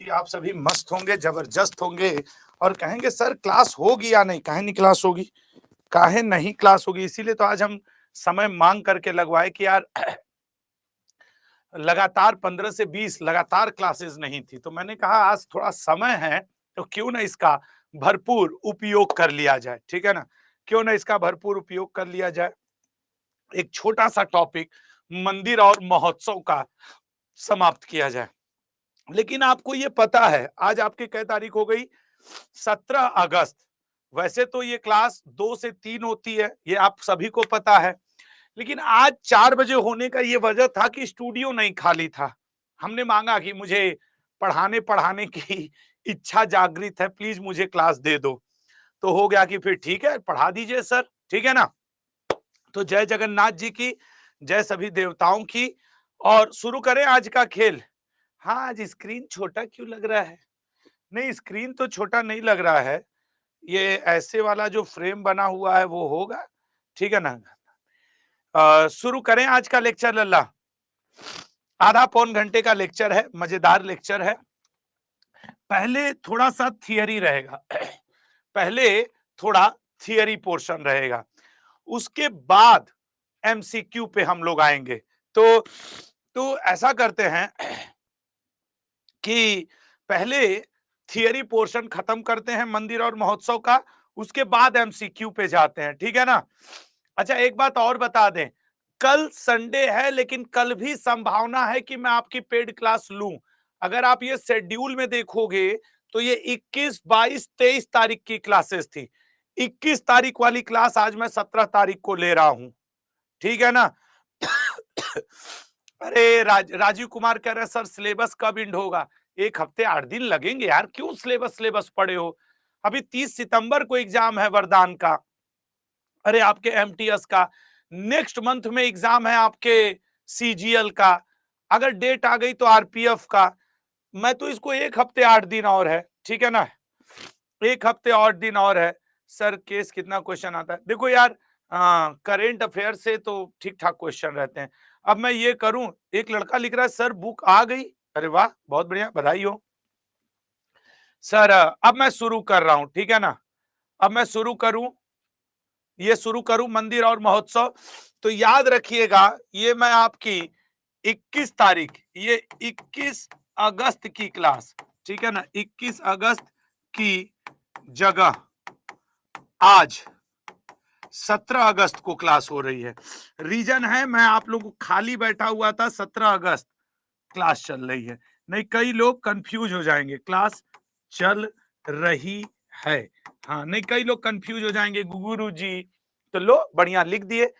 कि आप सभी मस्त होंगे, जबरदस्त होंगे और कहेंगे सर क्लास होगी या नहीं। काहे नहीं क्लास होगी, काहे नहीं क्लास होगी। इसीलिए तो आज हम समय मांग करके लगवाए कि यार लगातार 15 से 20 लगातार क्लासेस नहीं थी, तो मैंने कहा आज थोड़ा समय है तो क्यों ना इसका भरपूर उपयोग कर लिया जाए। ठीक है ना, क्यों ना इसका भरपूर उपयोग कर लिया जाए। एक छोटा सा टॉपिक मंदिर और महोत्सव का समाप्त किया जाए। लेकिन आपको ये पता है आज आपकी क्या तारीख हो गई, 17 अगस्त। वैसे तो ये क्लास 2 से 3 होती है, ये आप सभी को पता है, लेकिन आज 4 बजे होने का ये वजह था कि स्टूडियो नहीं खाली था। हमने मांगा कि मुझे पढ़ाने पढ़ाने की इच्छा जागृत है, प्लीज मुझे क्लास दे दो। तो हो गया कि फिर ठीक है पढ़ा दीजिए सर, ठीक है ना। तो जय जगन्नाथ जी की, जय सभी देवताओं की। और शुरू करें आज का खेल। हाँ, आज स्क्रीन छोटा क्यों लग रहा है? नहीं, स्क्रीन तो छोटा नहीं लग रहा है, ये ऐसे वाला जो फ्रेम बना हुआ है वो होगा, ठीक है ना। शुरू करें आज का लेक्चर लल्ला। आधा पौन घंटे का लेक्चर है, मजेदार लेक्चर है। पहले थोड़ा सा थियरी रहेगा पहले थोड़ा थियरी पोर्शन रहेगा, उसके बाद एमसीक्यू पे हम लोग आएंगे। तो ऐसा करते हैं कि पहले थियरी पोर्शन खत्म करते हैं मंदिर और महोत्सव का, उसके बाद एमसीक्यू पे जाते हैं, ठीक है ना। अच्छा, एक बात और बता दें, कल संडे है लेकिन कल भी संभावना है कि मैं आपकी पेड क्लास लूं। अगर आप ये शेड्यूल में देखोगे तो ये 21, 22, 23 तारीख की क्लासेस थी। 21 तारीख वाली क्लास आज मैं 17 तारीख को ले रहा हूं, ठीक है ना। अरे राजीव कुमार कह रहे हैं सर सिलेबस कब इंड होगा? 1 हफ्ते 8 दिन लगेंगे यार, क्यों सिलेबस पढ़े हो? अभी 30 सितंबर को एग्जाम है वरदान का, अरे आपके एमटीएस का, नेक्स्ट मंथ में एग्जाम है आपके सीजीएल का, अगर डेट आ गई तो आरपीएफ का। मैं तो इसको 1 हफ्ते 8 दिन और है, ठीक है ना, 1 हफ्ते और दिन और है। सर केस कितना क्वेश्चन आता है? देखो यार, करेंट अफेयर से तो ठीक ठाक क्वेश्चन रहते हैं। अब मैं ये करूं, एक लड़का लिख रहा है सर बुक आ गई, अरे वाह बहुत बढ़िया, बधाई हो सर। अब मैं शुरू कर रहा हूं, ठीक है ना। अब मैं शुरू करूं मंदिर और महोत्सव। तो याद रखिएगा, ये मैं आपकी 21 तारीख, ये 21 अगस्त की क्लास, ठीक है ना, 21 अगस्त की जगह आज 17 अगस्त को क्लास हो रही है। रीजन है मैं आप लोगों को खाली बैठा हुआ था, 17 अगस्त क्लास चल रही है। नहीं, कई लोग कंफ्यूज हो जाएंगे, क्लास चल रही है। हाँ, नहीं कई लोग कंफ्यूज हो जाएंगे गुरु जी, तो लो बढ़िया लिख दिए।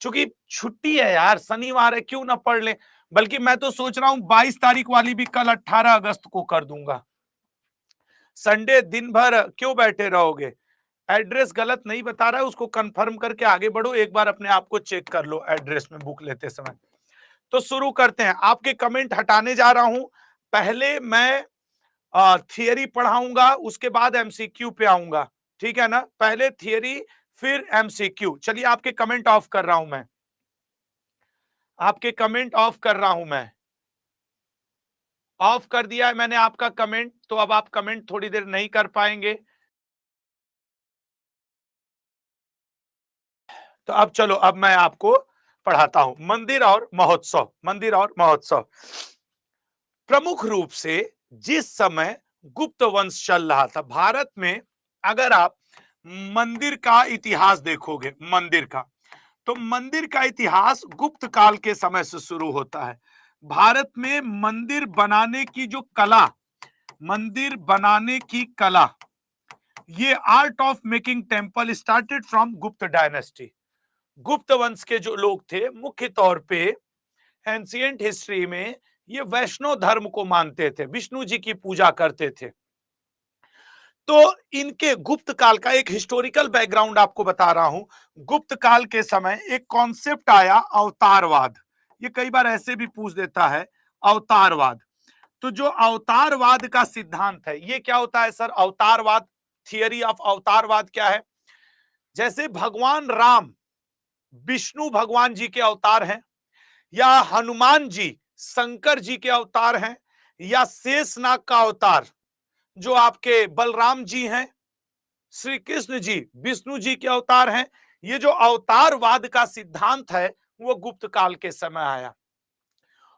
चूंकि छुट्टी है यार, शनिवार है, क्यों ना पढ़ ले। बल्कि मैं तो सोच रहा हूं 22 तारीख वाली भी कल 18 अगस्त को कर दूंगा। संडे दिन भर क्यों बैठे रहोगे? एड्रेस गलत नहीं बता रहा है, उसको कंफर्म करके आगे बढ़ो, एक बार अपने आप को चेक कर लो एड्रेस में बुक लेते समय। तो शुरू करते हैं, आपके कमेंट हटाने जा रहा हूं। पहले मैं थियरी पढ़ाऊंगा, उसके बाद एमसीक्यू पे आऊंगा, ठीक है ना। पहले थियरी फिर एमसीक्यू। चलिए आपके कमेंट ऑफ कर रहा हूं मैं, आपके कमेंट ऑफ कर रहा हूं मैं, ऑफ कर दिया है मैंने आपका कमेंट। तो अब आप कमेंट थोड़ी देर नहीं कर पाएंगे। तो अब चलो, अब मैं आपको पढ़ाता हूं मंदिर और महोत्सव। मंदिर और महोत्सव प्रमुख रूप से जिस समय गुप्त वंश चल रहा था भारत में, अगर आप मंदिर का इतिहास देखोगे, मंदिर का, तो मंदिर का इतिहास गुप्त काल के समय से शुरू होता है। भारत में मंदिर बनाने की जो कला, मंदिर बनाने की कला, ये art of making temple started from गुप्त डायनेस्टी। गुप्त वंश के जो लोग थे मुख्य तौर पे एंशिएंट हिस्ट्री में ये वैष्णव धर्म को मानते थे, विष्णु जी की पूजा करते थे। तो इनके गुप्त काल का एक हिस्टोरिकल बैकग्राउंड आपको बता रहा हूं। गुप्त काल के समय एक कॉन्सेप्ट आया अवतारवाद, ये कई बार ऐसे भी पूछ देता है अवतारवाद। तो जो अवतारवाद का सिद्धांत है, ये क्या होता है सर अवतारवाद? थियरी ऑफ अवतारवाद क्या है? जैसे भगवान राम विष्णु भगवान जी के अवतार हैं, या हनुमान जी शंकर जी के अवतार हैं, या शेषनाग का अवतार जो आपके बलराम जी हैं, श्री कृष्ण जी विष्णु जी के अवतार हैं। ये जो अवतारवाद का सिद्धांत है वो गुप्त काल के समय आया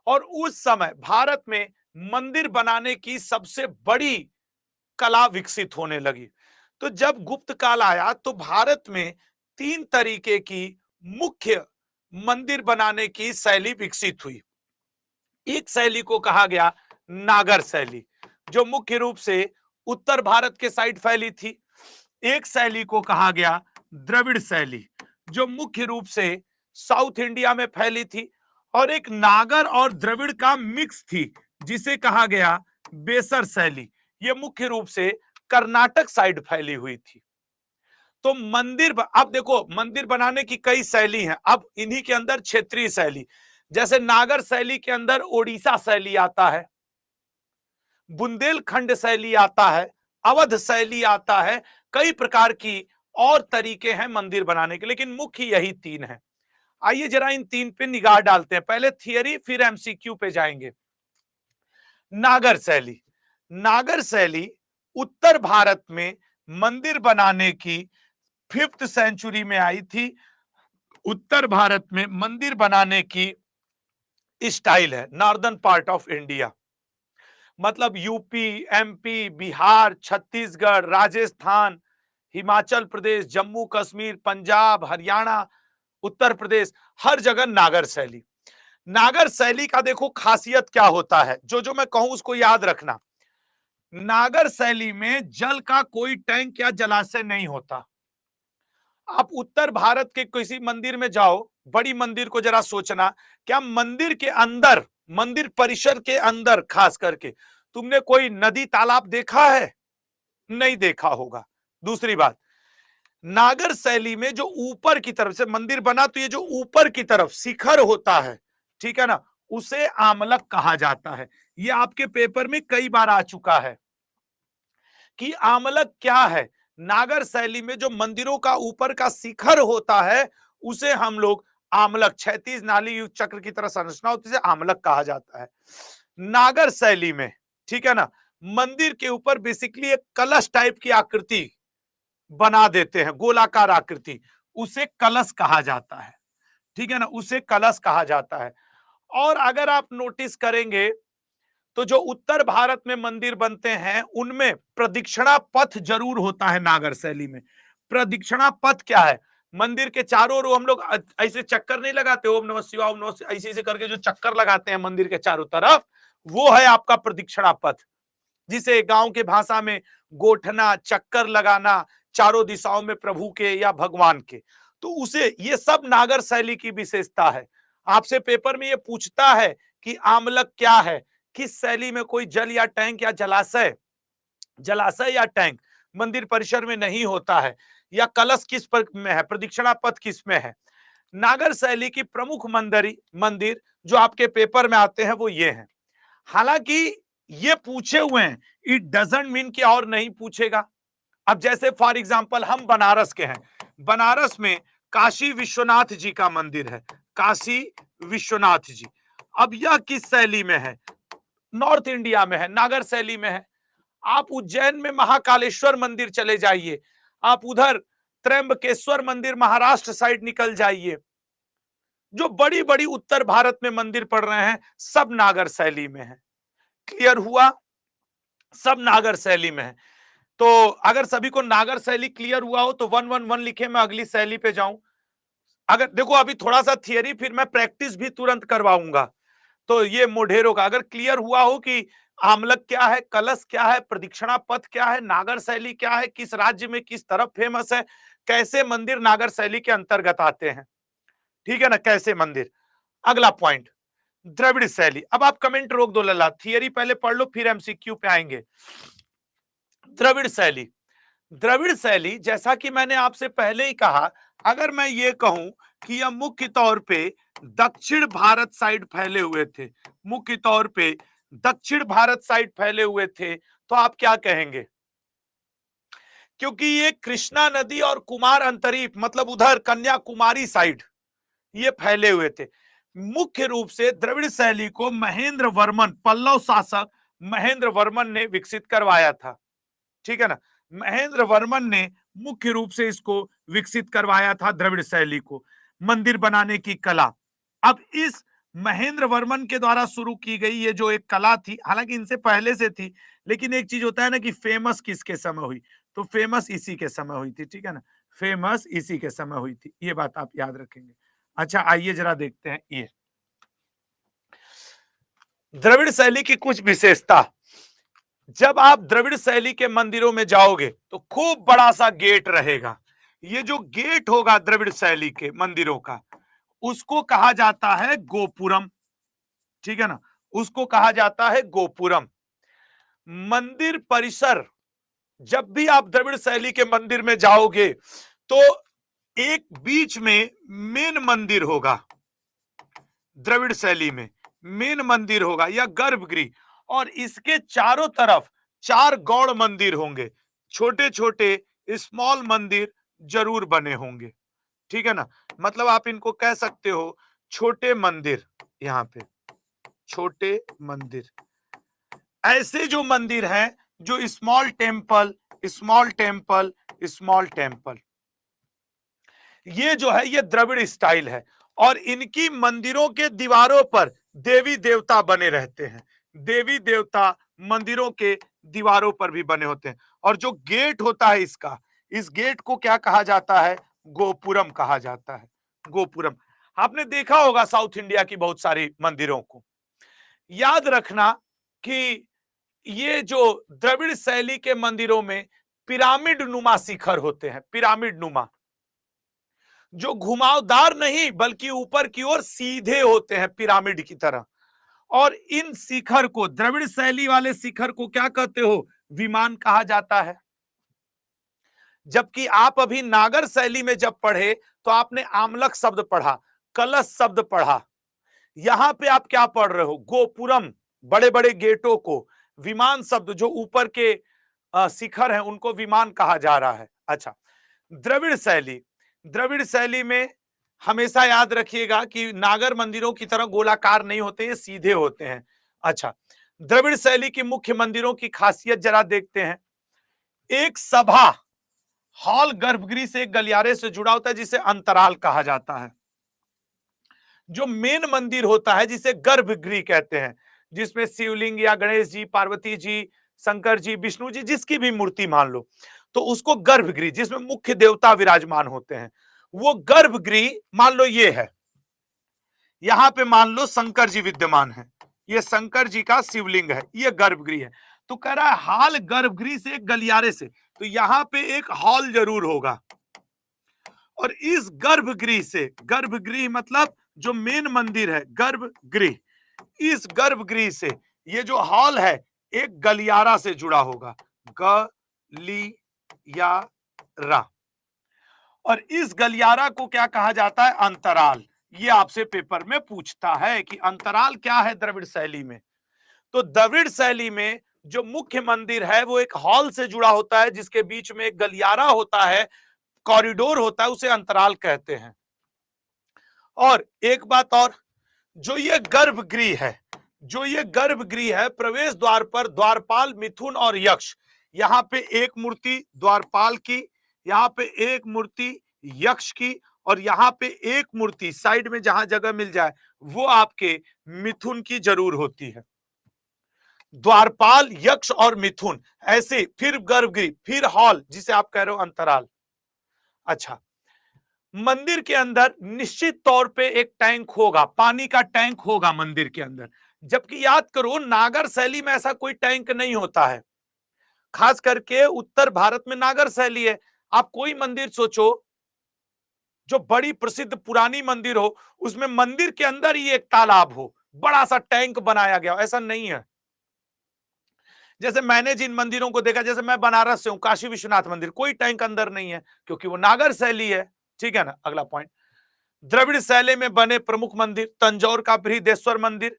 और उस समय भारत में मंदिर बनाने की सबसे बड़ी कला विकसित होने लगी। तो जब गुप्त काल आया तो भारत में 3 तरीके की मुख्य मंदिर बनाने की शैली विकसित हुई। एक शैली को कहा गया नागर शैली, जो मुख्य रूप से उत्तर भारत के साइड फैली थी। एक शैली को कहा गया द्रविड़ शैली, जो मुख्य रूप से साउथ इंडिया में फैली थी, और एक नागर और द्रविड़ का मिक्स थी जिसे कहा गया बेसर शैली। ये मुख्य रूप से कर्नाटक साइड फैली हुई थी। तो मंदिर अब देखो, मंदिर बनाने की कई शैली हैं। अब इन्हीं के अंदर क्षेत्रीय शैली, जैसे नागर शैली के अंदर ओडिशा शैली आता है, बुंदेलखंड शैली आता है, अवध शैली आता है, कई प्रकार की और तरीके हैं मंदिर बनाने के, लेकिन मुख्य यही 3 हैं। आइए जरा इन 3 पे निगाह डालते हैं। पहले थियरी फिर एमसीक्यू पे जाएंगे। नागर शैली, नागर शैली उत्तर भारत में मंदिर बनाने की 5th सेंचुरी में आई थी। उत्तर भारत में मंदिर बनाने की स्टाइल है नॉर्दर्न पार्ट ऑफ इंडिया, मतलब यूपी, एमपी, बिहार, छत्तीसगढ़, राजस्थान, हिमाचल प्रदेश, जम्मू कश्मीर, पंजाब, हरियाणा, उत्तर प्रदेश, हर जगह नागर शैली। नागर शैली का देखो खासियत क्या होता है, जो मैं कहूं उसको याद रखना। नागर शैली में जल का कोई टैंक या जलाशय नहीं होता। आप उत्तर भारत के किसी मंदिर में जाओ, बड़ी मंदिर को जरा सोचना, क्या मंदिर के अंदर, मंदिर परिसर के अंदर खास करके तुमने कोई नदी तालाब देखा है? नहीं देखा होगा। दूसरी बात, नागर शैली में जो ऊपर की तरफ से मंदिर बना, तो ये जो ऊपर की तरफ शिखर होता है, ठीक है ना, उसे आमलक कहा जाता है। ये आपके पेपर में कई बार आ चुका है कि आमलक क्या है। नागर शैली में जो मंदिरों का ऊपर का शिखर होता है उसे हम लोग आमलक, क्षैतिज नाली युक्त चक्र की तरह संरचना होती है, आमलक कहा जाता है नागर शैली में, ठीक है ना। मंदिर के ऊपर बेसिकली एक कलश टाइप की आकृति बना देते हैं, गोलाकार आकृति, उसे कलश कहा जाता है, ठीक है ना, उसे कलश कहा जाता है। और अगर आप नोटिस करेंगे तो जो उत्तर भारत में मंदिर बनते हैं उनमें प्रदक्षिणा पथ जरूर होता है। नागर शैली में प्रदक्षिणा पथ क्या है? मंदिर के चारों ओर हम लोग ऐसे चक्कर नहीं लगाते, ओम नमः शिवाय ओम नमः शिवाय, ऐसे ऐसे करके जो चक्कर लगाते हैं मंदिर के चारों तरफ, वो है आपका प्रदक्षिणा पथ, जिसे गांव के भाषा में गोठना, चक्कर लगाना, चारों दिशाओं में प्रभु के या भगवान के, तो उसे, ये सब नागर शैली की विशेषता है। आपसे पेपर में ये पूछता है कि आमलक क्या है, किस शैली में कोई जल या टैंक या जलाशय या टैंक मंदिर परिसर में नहीं होता है, या कलश किस पर में है, प्रदक्षिणा पथ किस में है। नागर शैली की प्रमुख मंदिर जो आपके पेपर में आते हैं वो ये हैं। हालांकि ये पूछे हुए हैं, इट डजंट मीन कि और नहीं पूछेगा। अब जैसे फॉर एग्जांपल हम बनारस के हैं, बनारस में काशी विश्वनाथ जी का मंदिर है, काशी विश्वनाथ जी। अब यह किस शैली में है? नॉर्थ इंडिया में है, नागर शैली में है। आप उज्जैन में महाकालेश्वर मंदिर चले जाइए, आप उधर त्र्यंबकेश्वर मंदिर महाराष्ट्र साइड निकल जाइए, जो बड़ी बड़ी उत्तर भारत में मंदिर पड़ रहे हैं सब नागर शैली में है। क्लियर हुआ? सब नागर शैली में है। तो अगर सभी को नागर शैली क्लियर हुआ हो तो 111 लिखे, मैं अगली शैली पे जाऊं। अगर देखो अभी थोड़ा सा थियरी, फिर मैं प्रैक्टिस भी तुरंत करवाऊंगा। तो ये मोढेरों का अगर क्लियर हुआ हो कि आमलक क्या है, कलश क्या है, प्रदक्षिणा पथ क्या है, नागर शैली क्या है, किस राज्य में किस तरफ फेमस है, कैसे मंदिर नागर शैली के अंतर्गत आते हैं, ठीक है ना, कैसे मंदिर। अगला पॉइंट, द्रविड़ शैली। अब आप कमेंट रोक दो लल्ला, थियरी पहले पढ़ लो फिर एमसीक्यू पे आएंगे। द्रविड़ शैली, द्रविड़ शैली जैसा कि मैंने आपसे पहले ही कहा, अगर मैं ये कहूं कि यह मुख्य तौर पे दक्षिण भारत साइड फैले हुए थे, मुख्य तौर पे दक्षिण भारत साइड फैले हुए थे, तो आप क्या कहेंगे? क्योंकि ये कृष्णा नदी और कुमार अंतरीप, मतलब उधर कन्याकुमारी साइड ये फैले हुए थे। मुख्य रूप से द्रविड़ शैली को महेंद्र वर्मन, पल्लव शासक महेंद्र वर्मन ने विकसित करवाया था, ठीक है ना। महेंद्र वर्मन ने मुख्य रूप से इसको विकसित करवाया था, द्रविड़ शैली को, मंदिर बनाने की कला। अब इस महेंद्र वर्मन के द्वारा शुरू की गई ये जो एक कला थी, हालांकि इनसे पहले से थी, लेकिन एक चीज होता है ना कि फेमस किसके समय हुई, तो फेमस इसी के समय हुई थी, ठीक है ना, फेमस इसी के समय हुई थी, ये बात आप याद रखेंगे। अच्छा आइए जरा देखते हैं ये द्रविड़ शैली की कुछ विशेषता। जब आप द्रविड़ शैली के मंदिरों में जाओगे तो खूब बड़ा सा गेट रहेगा। ये जो गेट होगा द्रविड़ शैली के मंदिरों का, उसको कहा जाता है गोपुरम, ठीक है ना, उसको कहा जाता है गोपुरम। मंदिर परिसर, जब भी आप द्रविड़ शैली के मंदिर में जाओगे तो एक बीच में मेन मंदिर होगा, द्रविड़ शैली में मेन मंदिर होगा या गर्भगृह, और इसके चारों तरफ 4 गौड़ मंदिर होंगे, छोटे छोटे स्मॉल मंदिर जरूर बने होंगे, ठीक है ना। मतलब आप इनको कह सकते हो छोटे मंदिर, यहां पे छोटे मंदिर, ऐसे जो मंदिर हैं जो small temple small temple small temple, ये जो है ये द्रविड़ स्टाइल है। और इनकी मंदिरों के दीवारों पर देवी देवता बने रहते हैं, देवी देवता मंदिरों के दीवारों पर भी बने होते हैं। और जो गेट होता है इसका, इस गेट को क्या कहा जाता है, गोपुरम कहा जाता है, गोपुरम। आपने देखा होगा साउथ इंडिया की बहुत सारी मंदिरों को, याद रखना कि ये जो द्रविड़ शैली के मंदिरों में पिरामिड नुमा शिखर होते हैं, पिरामिड नुमा, जो घुमावदार नहीं बल्कि ऊपर की ओर सीधे होते हैं पिरामिड की तरह। और इन शिखर को, द्रविड़ शैली वाले शिखर को क्या कहते हो, विमान कहा जाता है। जबकि आप अभी नागर शैली में जब पढ़े तो आपने आमलक शब्द पढ़ा, कलश शब्द पढ़ा, यहां पे आप क्या पढ़ रहे हो, गोपुरम, बड़े बड़े गेटों को, विमान शब्द, जो ऊपर के शिखर हैं उनको विमान कहा जा रहा है। अच्छा, द्रविड़ शैली, द्रविड़ शैली में हमेशा याद रखिएगा कि नागर मंदिरों की तरह गोलाकार नहीं होते, ये सीधे होते हैं। अच्छा, द्रविड़ शैली की मुख्य मंदिरों की खासियत जरा देखते हैं। एक सभा हॉल गर्भगृह से एक गलियारे से जुड़ा होता है जिसे अंतराल कहा जाता है। जो मेन मंदिर होता है जिसे गर्भगृह कहते हैं, जिसमें शिवलिंग या गणेश जी, पार्वती जी, शंकर जी, विष्णु जी, जिसकी भी मूर्ति मान लो, तो उसको गर्भगृह, जिसमें मुख्य देवता विराजमान होते हैं, वो गर्भगृह मान लो ये है, यहां पे मान लो शंकर जी विद्यमान है, ये शंकर जी का शिवलिंग है, ये गर्भगृह है। तो कह रहा है हॉल गर्भगृह से एक गलियारे से, तो यहां पे एक हॉल जरूर होगा। और इस गर्भगृह से, गर्भगृह मतलब जो मेन मंदिर है, गर्भगृह, इस गर्भगृह से ये जो हॉल है एक गलियारा से जुड़ा होगा, गलियारा। और इस गलियारा को क्या कहा जाता है, अंतराल। ये आपसे पेपर में पूछता है कि अंतराल क्या है द्रविड़ शैली में। तो द्रविड़ शैली में जो मुख्य मंदिर है वो एक हॉल से जुड़ा होता है, जिसके बीच में एक गलियारा होता है, कॉरिडोर होता है, उसे अंतराल कहते हैं। और एक बात और, जो ये गर्भगृह है, जो ये गर्भगृह है, प्रवेश द्वार पर द्वारपाल, मिथुन और यक्ष, यहां पे एक मूर्ति द्वारपाल की, यहां पे एक मूर्ति यक्ष की, और यहां पे एक मूर्ति साइड में जहां जगह मिल जाए वो आपके मिथुन की जरूर होती है। द्वारपाल, यक्ष और मिथुन, ऐसे फिर गर्भगृह, फिर हॉल, जिसे आप कह रहे हो अंतराल। अच्छा, मंदिर के अंदर निश्चित तौर पे एक टैंक होगा, पानी का टैंक होगा मंदिर के अंदर, जबकि याद करो नागर शैली में ऐसा कोई टैंक नहीं होता है। खास करके उत्तर भारत में नागर शैली है। आप कोई मंदिर सोचो जो बड़ी प्रसिद्ध पुरानी मंदिर हो, उसमें मंदिर के अंदर ही एक तालाब हो, बड़ा सा टैंक बनाया गया, ऐसा नहीं है। जैसे मैंने जिन मंदिरों को देखा, जैसे मैं बनारस से हूं, काशी विश्वनाथ मंदिर, कोई टैंक अंदर नहीं है क्योंकि वो नागर शैली है, ठीक है ना। अगला पॉइंट, द्रविड़ शैली में बने प्रमुख मंदिर, तंजौर का बृहदेश्वर मंदिर,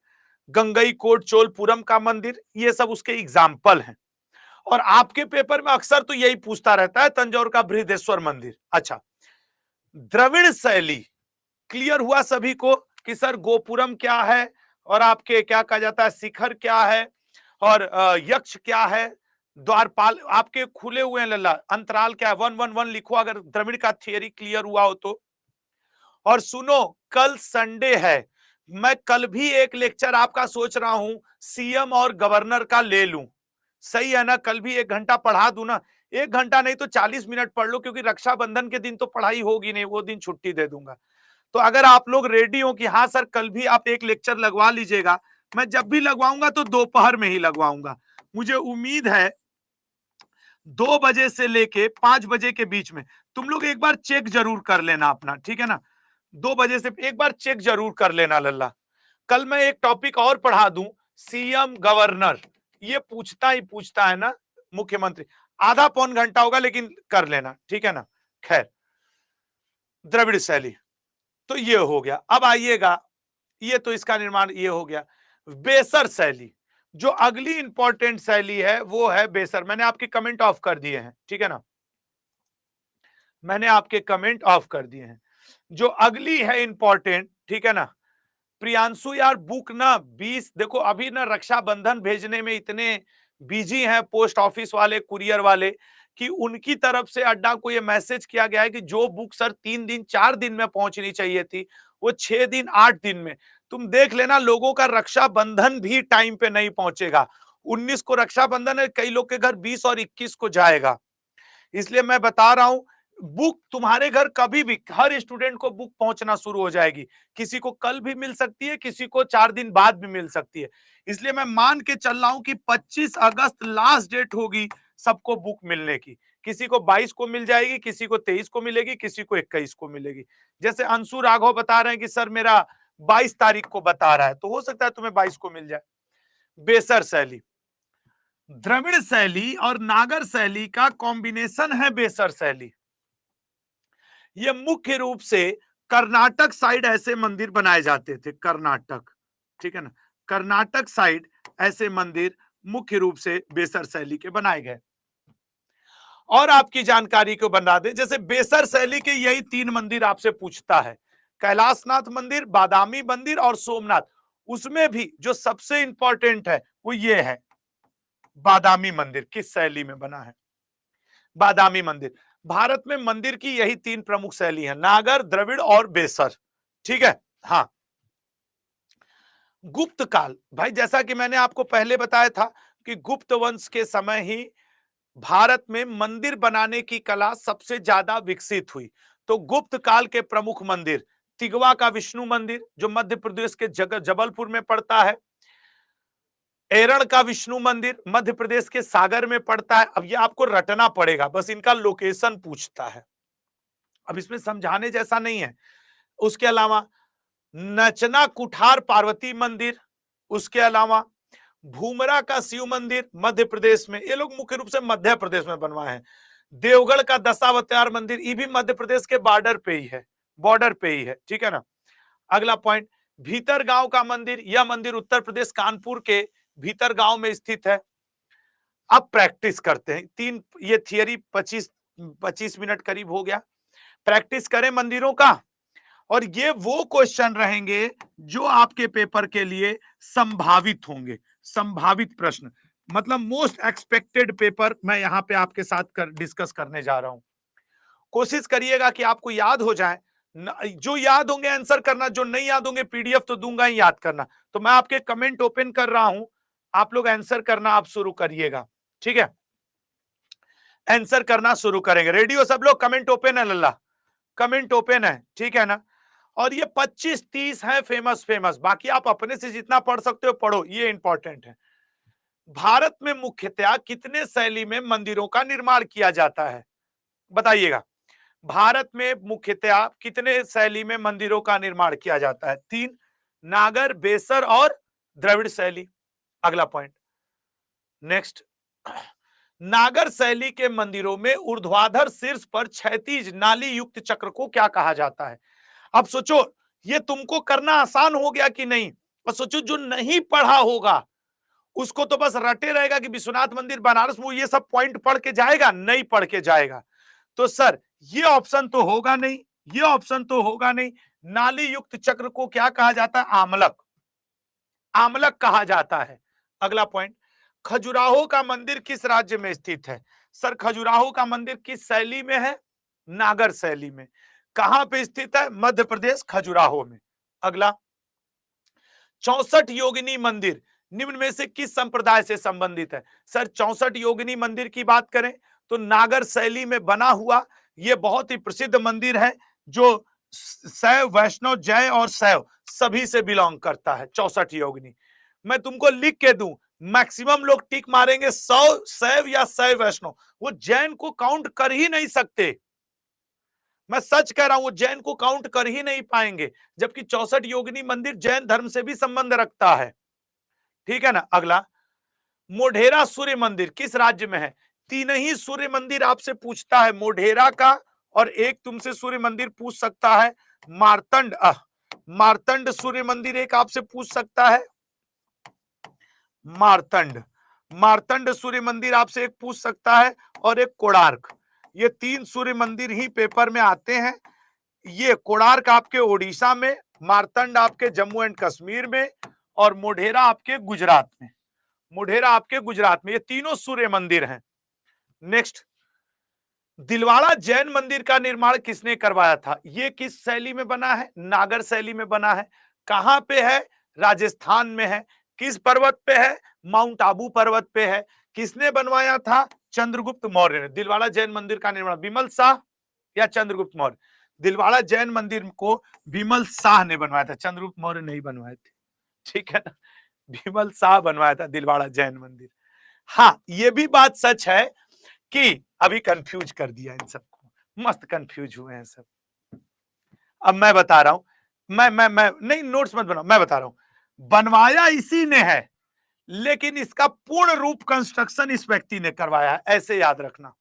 गंगईकोट चोलपुरम का मंदिर, ये सब उसके एग्जाम्पल हैं। और आपके पेपर में अक्सर तो यही पूछता रहता है, तंजौर का बृहदेश्वर मंदिर। अच्छा, द्रविड़ शैली क्लियर हुआ सभी को कि सर गोपुरम क्या है और आपके क्या कहा जाता है, शिखर क्या है, और यक्ष क्या है, द्वारपाल आपके खुले हुए हैं लल्ला, अंतराल क्या है, 111 लिखो अगर द्रविड़ का थियरी क्लियर हुआ हो तो। और सुनो, कल संडे है, मैं कल भी एक लेक्चर आपका सोच रहा हूं सीएम और गवर्नर का ले लूं, सही है ना? कल भी 1 घंटा पढ़ा दूं ना, 1 घंटा नहीं तो 40 मिनट पढ़ लो, क्योंकि रक्षाबंधन के दिन तो पढ़ाई होगी नहीं, वो दिन छुट्टी दे दूंगा। तो अगर आप लोग रेडी हो कि हाँ सर कल भी आप एक लेक्चर लगवा लीजिएगा, मैं जब भी लगवाऊंगा तो दोपहर में ही लगवाऊंगा। मुझे उम्मीद है 2 बजे से लेके 5 बजे के बीच में तुम लोग एक बार चेक जरूर कर लेना अपना, ठीक है ना? 2 बजे से एक बार चेक जरूर कर लेना लल्ला। कल मैं एक टॉपिक और पढ़ा दूं, सीएम गवर्नर, ये पूछता ही पूछता है ना मुख्यमंत्री, आधा पौन घंटा होगा लेकिन कर लेना, ठीक है ना? खैर, द्रविड़ शैली तो ये हो गया। अब आइएगा, ये तो इसका निर्माण ये हो गया। बेसर शैली, जो अगली इंपॉर्टेंट शैली है वो है बेसर। मैंने आपके कमेंट ऑफ कर दिए हैं, ठीक है ना? मैंने आपके कमेंट ऑफ कर दिए हैं। जो अगली है इंपॉर्टेंट, ठीक है ना? प्रियांशु यार बुक ना 20, देखो अभी ना रक्षाबंधन भेजने में इतने बिजी हैं पोस्ट ऑफिस वाले, कुरियर वाले, कि उनकी तरफ से अड्डा को ये मैसेज किया गया है कि जो बुक सर 3 दिन 4 दिन में पहुंचनी चाहिए थी वो 6 दिन 8 दिन में। तुम देख लेना, लोगों का रक्षाबंधन भी टाइम पे नहीं पहुंचेगा। 19 को रक्षाबंधन है, कई लोग के घर 20 और 21 को जाएगा। इसलिए मैं बता रहा हूं, बुक तुम्हारे घर कभी भी, हर स्टूडेंट को बुक पहुंचना शुरू हो जाएगी। किसी को कल भी मिल सकती है, किसी को 4 दिन बाद भी मिल सकती है। इसलिए मैं मान के चल रहा हूं कि 25 अगस्त लास्ट डेट होगी सबको बुक मिलने की। किसी को 22 को मिल जाएगी, किसी को 23 को मिलेगी, किसी को 21 को मिलेगी। जैसे अंशु राघव बता रहे हैं कि सर मेरा 22 तारीख को बता रहा है, तो हो सकता है तुम्हें 22 को मिल जाए। बेसर शैली, द्रविड़ शैली और नागर शैली का कॉम्बिनेशन है बेसर शैली। ये मुख्य रूप से कर्नाटक साइड ऐसे मंदिर बनाए जाते थे, कर्नाटक, ठीक है ना? कर्नाटक साइड ऐसे मंदिर मुख्य रूप से बेसर शैली के बनाए गए। और आपकी जानकारी को बना दे, जैसे बेसर शैली के यही 3 मंदिर आपसे पूछता है, कैलाशनाथ मंदिर, बादामी मंदिर और सोमनाथ। उसमें भी जो सबसे इंपॉर्टेंट है वो ये है बादामी मंदिर, किस शैली में बना है? बादामी मंदिर। भारत में मंदिर की यही 3 प्रमुख शैली है, नागर, द्रविड़ और बेसर, ठीक है? हाँ, गुप्त काल, भाई जैसा कि मैंने आपको पहले बताया था कि गुप्त वंश के समय ही भारत में मंदिर बनाने की कला सबसे ज्यादा विकसित हुई। तो गुप्त काल के प्रमुख मंदिर, तिगवा का विष्णु मंदिर जो मध्य प्रदेश के जबलपुर में पड़ता है, एरण का विष्णु मंदिर मध्य प्रदेश के सागर में पड़ता है। अब ये आपको रटना पड़ेगा, बस इनका लोकेशन पूछता है, अब इसमें समझाने जैसा नहीं है। उसके अलावा नचना कुठार पार्वती मंदिर, उसके अलावा भूमरा का शिव मंदिर मध्य प्रदेश में, ये लोग मुख्य रूप से मध्य प्रदेश में बनवाए हैं। देवगढ़ का दशावतार मंदिर, ये भी मध्य प्रदेश के बॉर्डर पे ही है, बॉर्डर पे ही है, ठीक है ना? अगला पॉइंट, भीतर गांव का मंदिर, यह मंदिर उत्तर प्रदेश कानपुर के भीतर गांव में स्थित है। अब प्रैक्टिस करते हैं, 3 ये थियरी 25 मिनट करीब हो गया, प्रैक्टिस करें मंदिरों का। और ये वो क्वेश्चन रहेंगे जो आपके पेपर के लिए संभावित होंगे, संभावित प्रश्न, मतलब मोस्ट एक्सपेक्टेड पेपर मैं यहां पे आपके साथ डिस्कस करने जा रहा हूं। कोशिश करिएगा कि आपको याद हो जाए, जो याद होंगे आंसर करना, जो नहीं याद होंगे पीडीएफ तो दूंगा ही, याद करना। तो मैं आपके कमेंट ओपन कर रहा हूं, आप लोग आंसर करना आप शुरू करिएगा, ठीक है? आंसर करना शुरू करेंगे, रेडी हो सब लोग? कमेंट ओपन है लल्ला, कमेंट ओपन है, ठीक है ना? और ये 25-30 है फेमस फेमस, बाकी आप अपने से जितना पढ़ सकते हो पढ़ो, ये इंपॉर्टेंट है। भारत में मुख्यतः कितने शैली में मंदिरों का निर्माण किया जाता है, बताइएगा? भारत में मुख्यतः कितने शैली में मंदिरों का निर्माण किया जाता है? 3, नागर, बेसर और द्रविड़ शैली। अगला पॉइंट, नेक्स्ट, नागर शैली के मंदिरों में ऊर्ध्वाधर शीर्ष पर क्षैतिज नाली युक्त चक्र को क्या कहा जाता है? अब सोचो, ये तुमको करना आसान हो गया कि नहीं? और सोचो जो नहीं पढ़ा होगा उसको तो बस रटे रहेगा कि विश्वनाथ मंदिर बनारस, वो ये सब पॉइंट पढ़ के जाएगा, नहीं पढ़ के जाएगा। तो सर ये ऑप्शन तो होगा नहीं, ये ऑप्शन तो होगा नहीं। नाली युक्त चक्र को क्या कहा जाता है? आमलक, आमलक कहा जाता है। अगला पॉइंट, खजुराहो का मंदिर किस राज्य में स्थित है? सर खजुराहो का मंदिर किस शैली में है? नागर शैली में। कहां पे स्थित है? मध्य प्रदेश खजुराहो में। अगला, 64 योगिनी मंदिर निम्न में से किस संप्रदाय से संबंधित है? सर 64 योगिनी मंदिर की बात करें तो नागर शैली में बना हुआ यह बहुत ही प्रसिद्ध मंदिर है जो शैव, वैष्णव, जैन और शैव सभी से बिलोंग करता है। 64 योगिनी मैं तुमको लिख के दूं, मैक्सिमम लोग टिक मारेंगे 100 शैव या शैव वैष्णव, वो जैन को काउंट कर ही नहीं सकते। मैं सच कह रहा हूं, वो जैन को काउंट कर ही नहीं पाएंगे, जबकि 64 योगिनी मंदिर जैन धर्म से भी संबंध रखता है। ठीक है ना। अगला, मोढेरा सूर्य मंदिर किस राज्य में है? तीन ही सूर्य मंदिर आपसे पूछता है, मोढेरा का, और एक तुमसे सूर्य मंदिर पूछ सकता है मार्तंड, मार्तंड सूर्य मंदिर एक आपसे पूछ सकता है। मार्तंड सूर्य मंदिर आपसे एक पूछ सकता है, और एक कोणार्क। ये तीन सूर्य मंदिर ही पेपर में आते हैं। ये कोणार्क आपके ओडिशा में, मार्तंड आपके जम्मू एंड कश्मीर में, और मोढेरा आपके गुजरात में। मोढेरा आपके गुजरात में, ये तीनों सूर्य मंदिर हैं। नेक्स्ट, दिलवाड़ा जैन मंदिर का निर्माण किसने करवाया था? ये किस शैली में बना है? नागर शैली में बना है। कहां पे है? राजस्थान में है। किस पर्वत पे है? माउंट आबू पर्वत पे है। किसने बनवाया था? चंद्रगुप्त मौर्य ने। दिलवाड़ा जैन मंदिर का निर्माण विमल शाह या चंद्रगुप्त मौर्य? दिलवाड़ा जैन मंदिर को विमल शाह ने बनवाया था, चंद्रगुप्त मौर्य नहीं बनवाए थे। ठीक है ना, विमल शाह बनवाया था दिलवाड़ा जैन मंदिर। हाँ, ये भी बात सच है कि अभी कंफ्यूज कर दिया इन सबको, मस्त कंफ्यूज हुए हैं सब। अब मैं बता रहा हूं, मैं नहीं, नोट्स मत बनाओ, मैं बता रहा हूं, बनवाया इसी ने है, लेकिन इसका पूर्ण रूप कंस्ट्रक्शन इस व्यक्ति ने करवाया है, ऐसे याद रखना।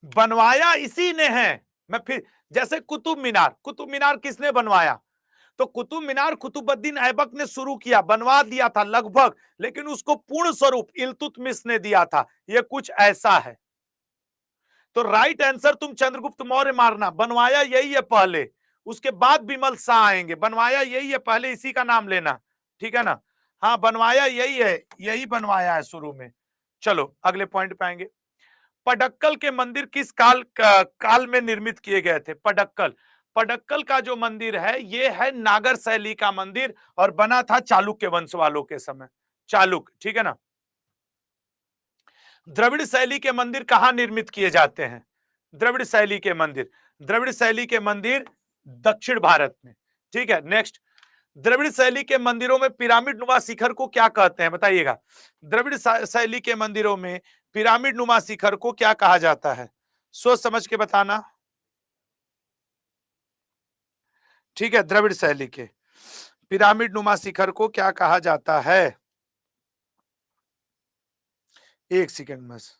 बनवाया इसी ने है। मैं फिर, जैसे कुतुब मीनार किसने बनवाया? तो कुतुब मीनार कुतुबुद्दीन ऐबक ने शुरू किया, बनवा दिया था लगभग, लेकिन उसको पूर्ण स्वरूप इल्तुतमिश ने दिया था। यह कुछ ऐसा है। तो राइट आंसर तुम चंद्रगुप्त मौर्य मारना। बनवाया यही है पहले, उसके बाद विमल शाह आएंगे। बनवाया यही है पहले, इसी का नाम लेना। ठीक है ना। हाँ, बनवाया यही है, यही बनवाया है शुरू में। चलो अगले पॉइंट पे आएंगे। पडक्कल के मंदिर किस काल में निर्मित किए गए थे? पडक्कल का जो मंदिर है ये है नागर शैली का मंदिर, और बना था चालुक्य वंश वालों के समय। चालुक्य, ठीक है ना। द्रविड़ शैली के मंदिर कहां निर्मित किए जाते हैं? द्रविड़ शैली के मंदिर दक्षिण भारत में। ठीक है। नेक्स्ट, द्रविड़ शैली के मंदिरों में पिरामिड नुमा शिखर को क्या कहते हैं? बताइएगा। द्रविड़ शैली के मंदिरों में पिरामिड नुमा शिखर को क्या कहा जाता है? सोच समझ के बताना। ठीक है, द्रविड़ शैली के पिरामिड नुमा शिखर को क्या कहा जाता है? एक सेकंड बस।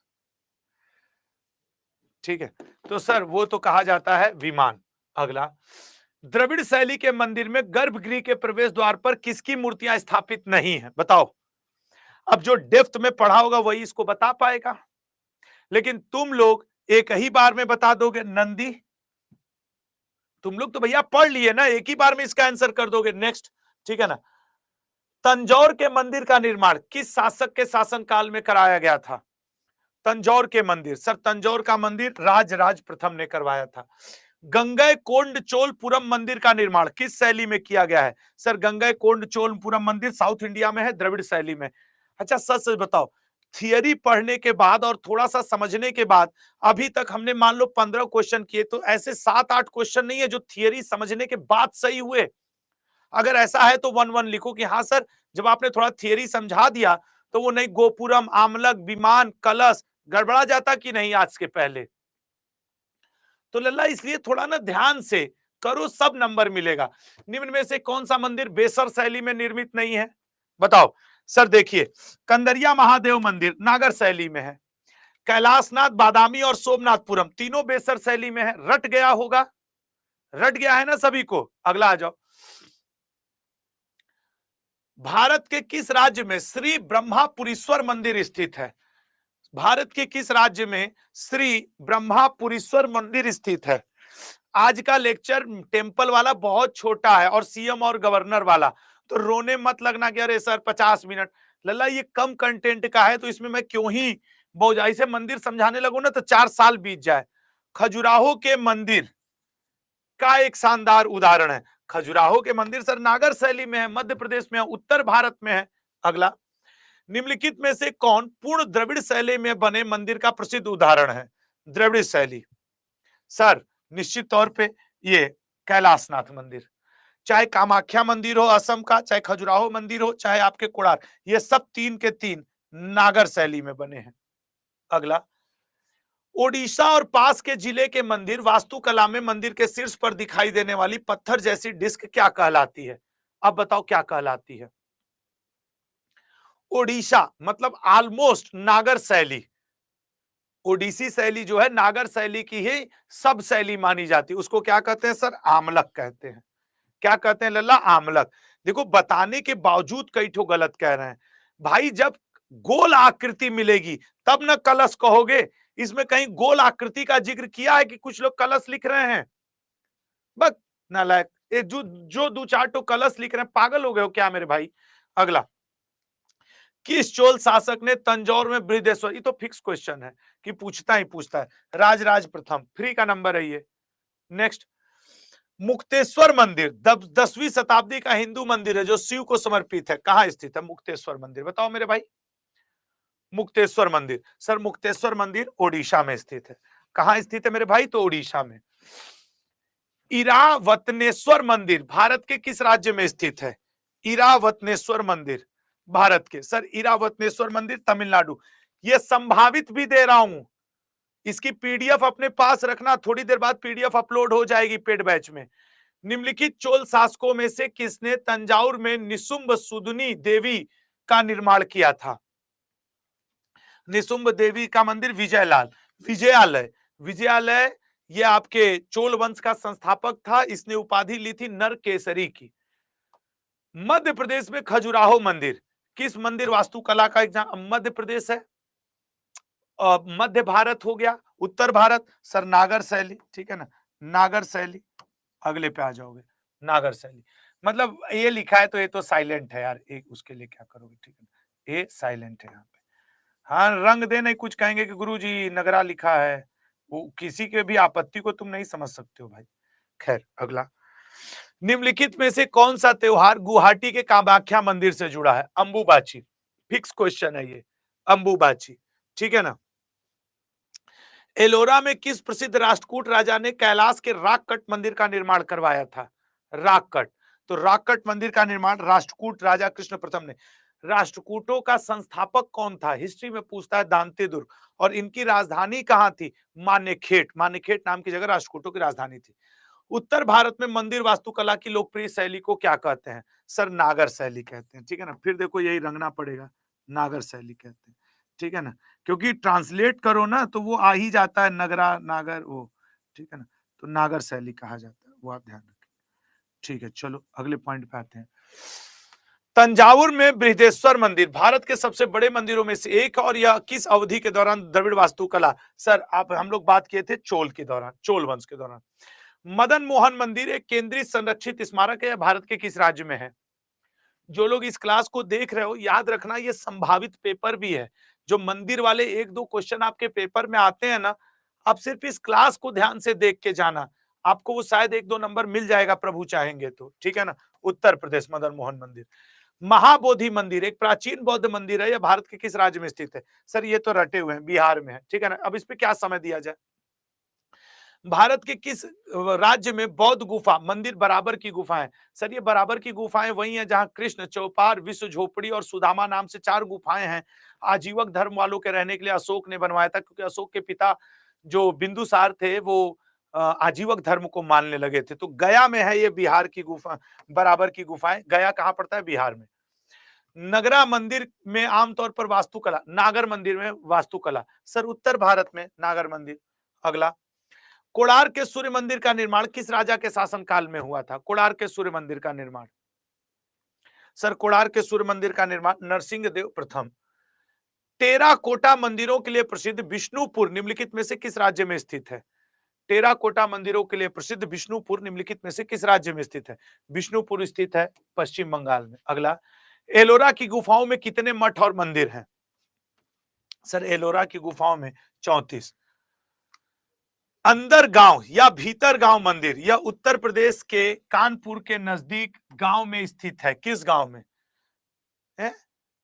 ठीक है, तो सर वो तो कहा जाता है विमान। अगला, द्रविड़ शैली के मंदिर में गर्भगृह के प्रवेश द्वार पर किसकी मूर्तियां स्थापित नहीं है? बताओ। अब जो डेप्थ में पढ़ा होगा वही इसको बता पाएगा, लेकिन तुम लोग एक ही बार में बता दोगे नंदी। तुम लोग तो भैया पढ़ लिए ना, एक ही बार में इसका आंसर कर दोगे। नेक्स्ट, ठीक है ना। तंजौर के मंदिर का निर्माण किस शासक के शासनकाल में कराया गया था? तंजौर के मंदिर, सर तंजौर का मंदिर राज प्रथम ने करवाया था। गंगई कोंडचोलपुरम मंदिर का निर्माण किस शैली में किया गया है? सर गंगई कोंडचोलपुरम मंदिर साउथ इंडिया में है, द्रविड़ शैली में। अच्छा सच सच बताओ, थियरी पढ़ने के बाद और थोड़ा सा समझने के बाद अभी तक हमने मान लो 15 क्वेश्चन किए, तो ऐसे 7-8 क्वेश्चन नहीं है जो थियरी समझने के बाद सही हुए। अगर ऐसा है तो 1-1 लिखो कि हाँ सर, जब आपने थोड़ा थियरी समझा दिया तो वो नहीं गोपुरम, आमलक, विमान, कलश गड़बड़ा जाता कि नहीं आज के पहले। तो लल्ला इसलिए थोड़ा ना ध्यान से करो, सब नंबर मिलेगा। निम्न में से कौन सा मंदिर बेसर शैली में निर्मित नहीं है? बताओ। सर देखिए, कंदरिया महादेव मंदिर नागर शैली में है, कैलाशनाथ, बादामी और सोमनाथपुरम तीनों बेसर शैली में है। रट गया होगा, रट गया है ना सभी को। अगला आ जाओ। भारत के किस राज्य में श्री ब्रह्मापुरीश्वर मंदिर स्थित है? भारत के किस राज्य में श्री ब्रह्मापुरीश्वर मंदिर स्थित है? आज का लेक्चर टेंपल वाला बहुत छोटा है और सीएम और गवर्नर वाला, तो रोने मत लगना कि अरे सर 50 मिनट। लल्ला ये कम कंटेंट का है तो इसमें मैं क्यों ही बोझाई से मंदिर समझाने लगूं ना तो 4 साल बीत जाए। खजुराहो के मंदिर का एक शानदार उदाहरण है। खजुराहो के मंदिर सर नागर शैली में है, मध्य प्रदेश में है, उत्तर भारत में है। अगला, निम्नलिखित में से कौन पूर्ण द्रविड़ शैली में बने मंदिर का प्रसिद्ध उदाहरण है? द्रविड़ शैली सर निश्चित तौर पे ये कैलाशनाथ मंदिर, चाहे कामाख्या मंदिर हो असम का, चाहे खजुराहो मंदिर हो, चाहे आपके कोणार्क, ये सब 3 के 3 नागर शैली में बने हैं। अगला, ओडिशा और पास के जिले के मंदिर वास्तुकला में मंदिर के शीर्ष पर दिखाई देने वाली पत्थर जैसी डिस्क क्या कहलाती है? अब बताओ क्या कहलाती है? ओडिशा मतलब ऑलमोस्ट नागर शैली, ओडिसी शैली जो है नागर शैली की ही सब शैली मानी जाती है, उसको क्या कहते हैं सर? आमलक कहते हैं। क्या कहते हैं लल्ला? आमलक। देखो बताने के बावजूद कई ठो गलत कह रहे हैं भाई। जब गोल आकृति मिलेगी तब ना कलश कहोगे। इसमें कहीं गोल आकृति का जिक्र किया है कि कुछ लोग कलश लिख रहे हैं? बस नालायक, ये जो 2-4 ठो कलश लिख रहे हैं, पागल हो गए हो क्या मेरे भाई? अगला, किस चोल शासक ने तंजौर में बृहदेश्वर, ये तो फिक्स क्वेश्चन है कि पूछता ही पूछता है, राजराज प्रथम, फ्री का नंबर है ये। नेक्स्ट, मुक्तेश्वर मंदिर 10वीं शताब्दी का हिंदू मंदिर है जो शिव को समर्पित है, कहां स्थित है मुक्तेश्वर मंदिर? बताओ मेरे भाई। मुक्तेश्वर मंदिर सर, मुक्तेश्वर मंदिर ओडिशा में स्थित है। कहां स्थित है मेरे भाई? तो ओडिशा में। इरावतनेश्वर मंदिर भारत के किस राज्य में स्थित है? इरावतनेश्वर मंदिर भारत के सर, इरावतनेश्वर मंदिर तमिलनाडु। ये संभावित भी दे रहा हूं, इसकी पीडीएफ अपने पास रखना, थोड़ी देर बाद पीडीएफ अपलोड हो जाएगी पेड बैच में। निम्नलिखित चोल शासकों में से किसने तंजावुर में निशुंभ सुदनी देवी का निर्माण किया था? निशुंभ देवी का मंदिर विजयलाल, विजयालय, विजयालय ये आपके चोल वंश का संस्थापक था, इसने उपाधि ली थी नरकेसरी की। मध्य प्रदेश में खजुराहो मंदिर किस मंदिर वास्तुकला का एग्जाम? मध्य प्रदेश है, मध्य भारत हो गया, उत्तर भारत सर नागर शैली, ठीक है ना, नागर शैली। अगले पे आ जाओगे, नागर शैली मतलब ये लिखा है तो ये तो साइलेंट है यार, एक उसके लिए क्या करोगे, ठीक है ना, ये साइलेंट है यहाँ पे। हाँ रंग दे नहीं, कुछ कहेंगे कि गुरुजी नगरा लिखा है, वो किसी के भी आपत्ति को तुम नहीं समझ सकते हो भाई। खैर अगला, निम्नलिखित में से कौन सा त्योहार गुवाहाटी के कामाख्या मंदिर से जुड़ा है? अंबुबाची, फिक्स क्वेश्चन है ये, अंबुबाची, ठीक है ना। एलोरा में किस प्रसिद्ध राष्ट्रकूट राजा ने कैलाश के राककट मंदिर का निर्माण करवाया था? राककट, तो राककट मंदिर का निर्माण राष्ट्रकूट राजा कृष्ण प्रथम ने। राष्ट्रकूटों का संस्थापक कौन था? हिस्ट्री में पूछता है, दांतेदुर्ग। और इनकी राजधानी कहां थी? मानेखेट, मानेखेट नाम की जगह राष्ट्रकूटों की राजधानी थी। उत्तर भारत में मंदिर वास्तुकला की लोकप्रिय शैली को क्या कहते हैं? सर नागर शैली कहते हैं, ठीक है ना। फिर देखो यही रंगना पड़ेगा, नागर शैली कहते हैं, ठीक है ना, क्योंकि ट्रांसलेट करो ना तो वो आ ही जाता है नगरा नागर वो, ठीक है ना, तो नागर शैली कहा जाता है, वो आप ध्यान रखें। ठीक है चलो अगले पॉइंट पे आते हैं। तंजावुर में बृहदेश्वर मंदिर भारत के सबसे बड़े मंदिरों में से एक, और यह किस अवधि के दौरान द्रविड़ वास्तुकला? सर आप हम लोग बात किए थे चोल के दौरान, चोल वंश के दौरान। मदन मोहन मंदिर एक केंद्रीय संरक्षित स्मारक है, भारत के किस राज्य में है? जो लोग इस क्लास को देख रहे हो याद रखना, ये संभावित पेपर भी है। जो मंदिर वाले 1-2 क्वेश्चन आपके पेपर में आते हैं ना, आप सिर्फ इस क्लास को ध्यान से देख के जाना, आपको वो शायद 1-2 नंबर मिल जाएगा प्रभु चाहेंगे तो, ठीक है ना। उत्तर प्रदेश मदन मोहन मंदिर। महाबोधि मंदिर एक प्राचीन बौद्ध मंदिर है, यह भारत के किस राज्य में स्थित है? सर ये तो रटे हुए हैं, बिहार में है, ठीक है ना। अब इस पे क्या समय दिया जाए? भारत के किस राज्य में बौद्ध गुफा मंदिर बराबर की गुफाएं? सर ये बराबर की गुफाएं वही हैं जहां कृष्ण, चौपार, विश्व झोपड़ी और सुदामा नाम से 4 गुफाएं हैं। आजीवक धर्म वालों के रहने के लिए अशोक ने बनवाया था, क्योंकि अशोक के पिता जो बिंदुसार थे वो आजीवक धर्म को मानने लगे थे। तो गया में है ये बिहार की गुफा, बराबर की गुफाएं। गया कहां पड़ता है? बिहार में। नगरा मंदिर में आमतौर पर वास्तुकला, नागर मंदिर में वास्तुकला, सर उत्तर भारत में नागर मंदिर। अगला, कोणार्क के सूर्य मंदिर का निर्माण किस राजा के शासनकाल में हुआ था? कोणार्क के सूर्य मंदिर का निर्माण, सर कोणार्क के सूर्य मंदिर का निर्माण नरसिंह देव प्रथम। टेराकोटा मंदिरों के लिए प्रसिद्ध विष्णुपुर निम्नलिखित में से किस राज्य में स्थित है? टेराकोटा मंदिरों के लिए प्रसिद्ध विष्णुपुर निम्नलिखित में से किस राज्य में स्थित है? विष्णुपुर स्थित है पश्चिम बंगाल में। अगला, एलोरा की गुफाओं में कितने मठ और मंदिर हैं? सर एलोरा की गुफाओं में 34। अंदर गांव या भीतर गांव मंदिर यह उत्तर प्रदेश के कानपुर के नजदीक गांव में स्थित है। किस गांव में है?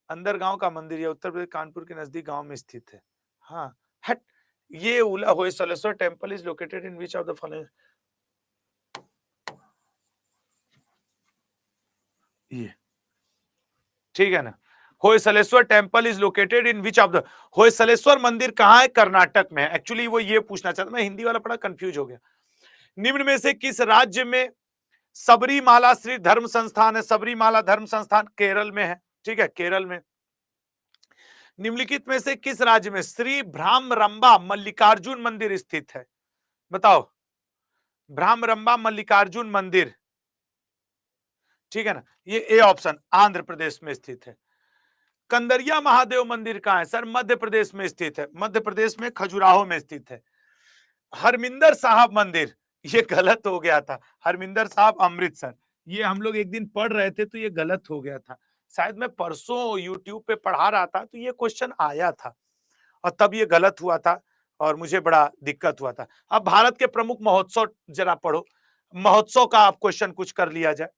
अंदर गांव का मंदिर या उत्तर प्रदेश कानपुर के नजदीक गांव में स्थित है। हाँ हट, ये Hoysaleswara temple is located in which of the following, ये ठीक है ना। Hoysaleswara temple is located in which of the, Hoysaleswara मंदिर कहाँ है? कर्नाटक में है। एक्चुअली वो ये पूछना चाहता, मैं हिंदी वाला पढ़ा कंफ्यूज हो गया। निम्न में से किस राज्य में सबरीमाला श्री धर्म संस्थान है? सबरीमाला धर्म संस्थान केरल में है, ठीक है, केरल में। निम्नलिखित में से किस राज्य में श्री भ्रामरंबा मल्लिकार्जुन मंदिर स्थित है? बताओ, भ्रामरंबा मल्लिकार्जुन मंदिर, ठीक है ना, ये ए ऑप्शन आंध्र प्रदेश में स्थित है। कंदरिया महादेव मंदिर कहां है? सर मध्य प्रदेश में स्थित है, मध्य प्रदेश में खजुराहो में स्थित है। हरमिंदर साहब मंदिर, ये गलत हो गया था, हरमिंदर साहब अमृतसर, ये हम लोग एक दिन पढ़ रहे थे तो ये गलत हो गया था। शायद मैं परसों यूट्यूब पे पढ़ा रहा था तो ये क्वेश्चन आया था और तब ये गलत हुआ था और मुझे बड़ा दिक्कत हुआ था। अब भारत के प्रमुख महोत्सव जरा पढ़ो, महोत्सव का आप क्वेश्चन कुछ कर लिया जाए।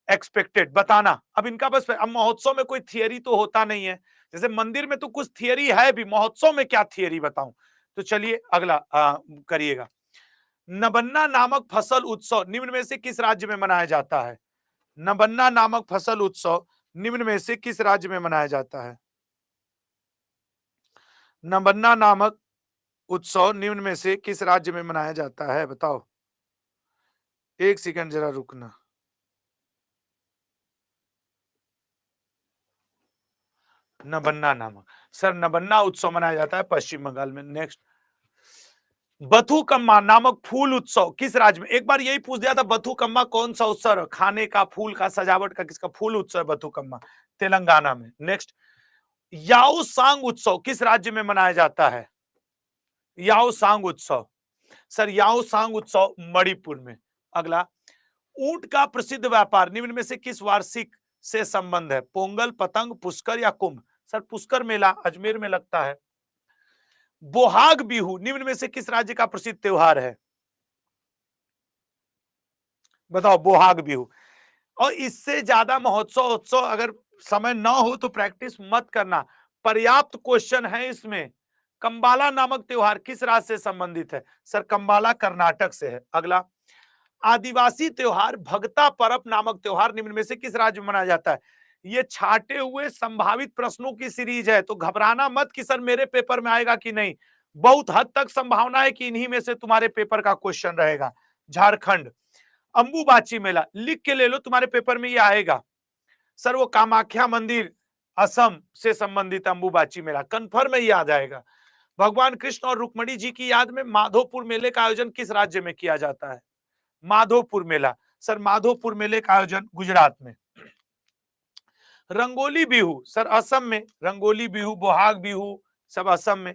एक्सपेक्टेड बताना, अब इनका बस, अब महोत्सव में कोई थियरी तो होता नहीं है, जैसे मंदिर में तो कुछ थियरी है भी, महोत्सव में क्या थियरी बताऊं? तो चलिए अगला करिएगा। नबन्ना नामक फसल उत्सव निम्न में से किस राज्य में मनाया जाता है? नबन्ना नामक फसल उत्सव निम्न में से किस राज्य में मनाया जाता है? नबन्ना नामक उत्सव निम्न में से किस राज्य में मनाया जाता है? बताओ, एक सेकंड जरा रुकना। नबन्ना नामक, सर नबन्ना उत्सव मनाया जाता है पश्चिम बंगाल में। नेक्स्ट, बथुकम्मा नामक फूल उत्सव किस राज्य में? एक बार यही पूछ दिया था, बथुकम्मा कौन सा उत्सव है? खाने का, फूल का, सजावट का, किसका फूल उत्सव है बथुकम्मा? तेलंगाना में। नेक्स्ट, याओ सांग उत्सव किस राज्य में मनाया जाता है? याओ सांग उत्सव, सर याओ सांग उत्सव मणिपुर में। अगला, ऊंट का प्रसिद्ध व्यापार निम्न में से किस वार्षिक से संबंध है? पोंगल, पतंग, पुष्कर या कुंभ? सर पुष्कर मेला अजमेर में लगता है। बोहाग बिहू निम्न में से किस राज्य का प्रसिद्ध त्योहार है? बताओ, बोहाग बिहू। और इससे ज्यादा महोत्सव उत्सव अगर समय ना हो तो प्रैक्टिस मत करना, पर्याप्त क्वेश्चन है इसमें। कंबाला नामक त्योहार किस राज्य से संबंधित है? सर कंबाला कर्नाटक से है। अगला, आदिवासी त्योहार भगता परब नामक त्योहार निम्न में से किस राज्य में मनाया जाता है? ये छाटे हुए संभावित प्रश्नों की सीरीज है, तो घबराना मत कि सर मेरे पेपर में आएगा कि नहीं। बहुत हद तक संभावना है कि इन्हीं में से तुम्हारे पेपर का क्वेश्चन रहेगा। झारखंड, अंबुबाची मेला लिख के ले लो, तुम्हारे पेपर में ये आएगा। सर वो कामाख्या मंदिर असम से संबंधित अंबुबाची मेला, कंफर्म है ये आ जाएगा। भगवान कृष्ण और रुक्मणी जी की याद में माधोपुर मेले का आयोजन किस राज्य में किया जाता है? माधोपुर मेला, सर माधोपुर मेले का आयोजन गुजरात में। रंगोली बिहू, सर असम में। रंगोली बिहू, बोहाग बिहू सब असम में।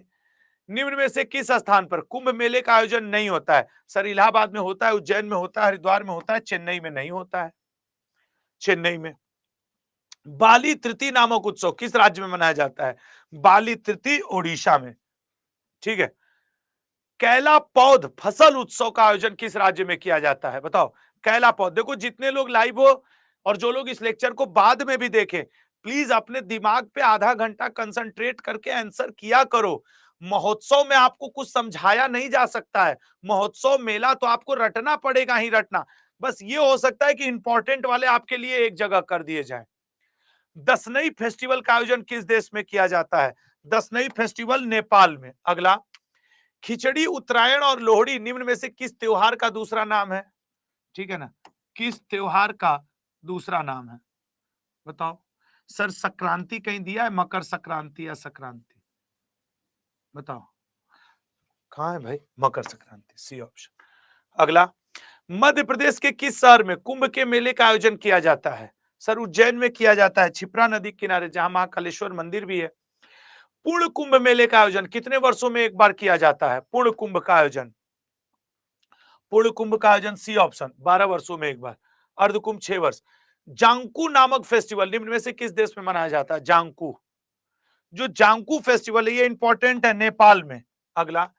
निम्न में से किस स्थान पर कुंभ मेले का आयोजन नहीं होता है? सर इलाहाबाद में होता है, उज्जैन में होता है, हरिद्वार में होता है, चेन्नई में नहीं होता है। चेन्नई में। बाली तृतीय नामक उत्सव किस राज्य में मनाया जाता है? बाली तृतीय ओडिशा में, ठीक है। कैला पौध फसल उत्सव का आयोजन किस राज्य में किया जाता है? बताओ, कैला पौध। देखो जितने लोग लाइव हो और जो लोग इस लेक्चर को बाद में भी देखें, प्लीज अपने दिमाग पे आधा घंटा कंसंट्रेट करके आंसर किया करो। महोत्सव में आपको कुछ समझाया नहीं जा सकता है, महोत्सव मेला तो आपको रटना पड़ेगा ही रटना। बस ये हो सकता है कि इंपॉर्टेंट वाले आपके लिए एक जगह कर दिए जाए। दसनई फेस्टिवल का आयोजन किस देश में किया जाता है? दसनई फेस्टिवल नेपाल में। अगला, खिचड़ी, उत्तरायण और लोहड़ी निम्न में से किस त्योहार का दूसरा नाम है? ठीक है ना, किस त्योहार का दूसरा नाम है? बताओ। सर संक्रांति कहीं दिया है, मकर संक्रांति या संक्रांति? बताओ कहां है भाई? Makar Sankranti, C option. अगला, मध्य प्रदेश के किस शहर में कुंभ के मेले का आयोजन किया जाता है? सर उज्जैन में किया जाता है, क्षिप्रा नदी किनारे, जहां महाकालेश्वर मंदिर भी है। पूर्ण कुंभ मेले का आयोजन कितने वर्षों में एक बार किया जाता है? पूर्ण कुंभ का आयोजन, पूर्ण कुंभ का आयोजन सी ऑप्शन 12 वर्षों में एक बार। अर्धकुंभ 6 वर्ष। जांकू नामक फेस्टिवल निम्न में से किस देश में मनाया जाता है? जांकू, जो जांकू फेस्टिवल है ये इंपॉर्टेंट है, नेपाल में। अगला,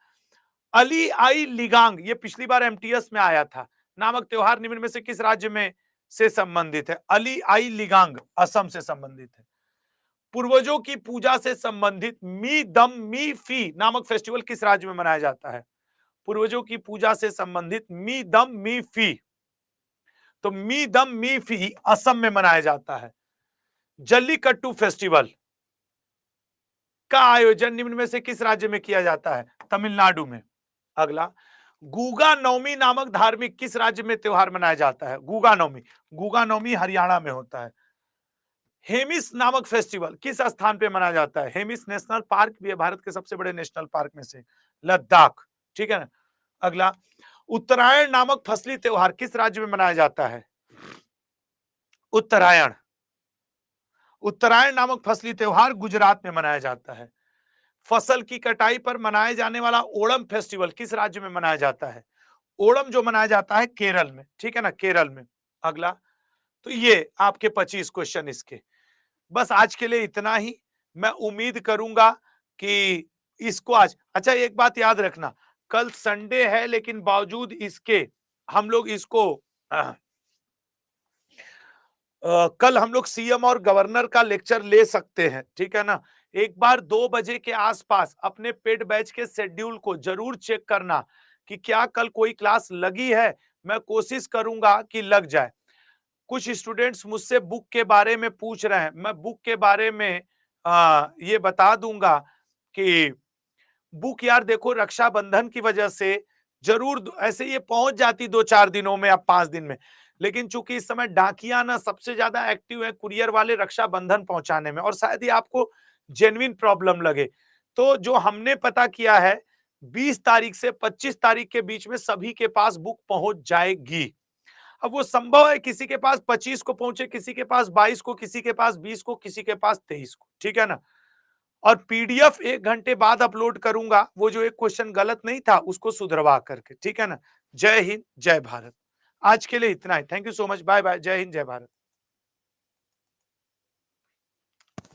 अली आई लिगांग, ये पिछली बार एमटीएस में आया था, नामक त्योहार निम्न में से किस राज्य में से संबंधित है? अली आई लिगांग असम से संबंधित है। पूर्वजों की पूजा से संबंधित मी दम मी फी नामक फेस्टिवल किस राज्य में मनाया जाता है? पूर्वजों की पूजा से संबंधित मी दम मी फी, तो मी दम मी फी असम में मनाया जाता है। जल्लीकट्टू फेस्टिवल का आयोजन निम्न में से किस राज्य में किया जाता है? तमिलनाडु में। अगला, गुगा नवमी नामक धार्मिक किस राज्य में त्योहार मनाया जाता है? गुगा नवमी, गुगा नवमी हरियाणा में होता है। हेमिस नामक फेस्टिवल किस स्थान पे मनाया जाता है? हेमिस नेशनल पार्क भी है, भारत के सबसे बड़े नेशनल पार्क में से, लद्दाख, ठीक है ना। अगला, उत्तरायण नामक फसली त्योहार किस राज्य में मनाया जाता है? उत्तरायण, उत्तरायण नामक फसली त्योहार गुजरात में मनाया जाता है। फसल की कटाई पर मनाए जाने वाला ओणम फेस्टिवल किस राज्य में मनाया जाता है? ओणम जो मनाया जाता है केरल में, ठीक है ना, केरल में। अगला, तो ये आपके 25 क्वेश्चन इसके। बस आज के लिए इतना ही। मैं उम्मीद करूंगा कि इसको आज, अच्छा एक बात याद रखना, कल संडे है लेकिन बावजूद इसके हम लोग इसको कल हम लोग सीएम और गवर्नर का लेक्चर ले सकते हैं, ठीक है ना। एक बार 2 बजे के आसपास अपने पेड बैच के शेड्यूल को जरूर चेक करना कि क्या कल कोई क्लास लगी है। मैं कोशिश करूंगा कि लग जाए। कुछ स्टूडेंट्स मुझसे बुक के बारे में पूछ रहे हैं, मैं बुक के बारे में ये बता दूंगा कि बुक यार देखो रक्षाबंधन की वजह से जरूर ऐसे ये पहुंच जाती 2-4 दिनों में या 5 दिन में, लेकिन चूंकि इस समय डाकिया ना सबसे ज्यादा एक्टिव है कुरियर वाले रक्षाबंधन पहुंचाने में, और शायद ही आपको जेन्युइन प्रॉब्लम लगे, तो जो हमने पता किया है 20 तारीख से 25 तारीख के बीच में सभी के पास बुक पहुंच जाएगी। अब वो संभव है किसी के पास 25 को पहुंचे, किसी के पास 22 को, किसी के पास 20 को, किसी के पास 23 को, ठीक है ना। और पीडीएफ 1 घंटे बाद अपलोड करूंगा, वो जो एक क्वेश्चन गलत नहीं था उसको सुधरवा करके, ठीक है ना। जय हिंद, जय भारत। आज के लिए इतना ही। Thank you so much, bye bye, Jai Hind, जय भारत।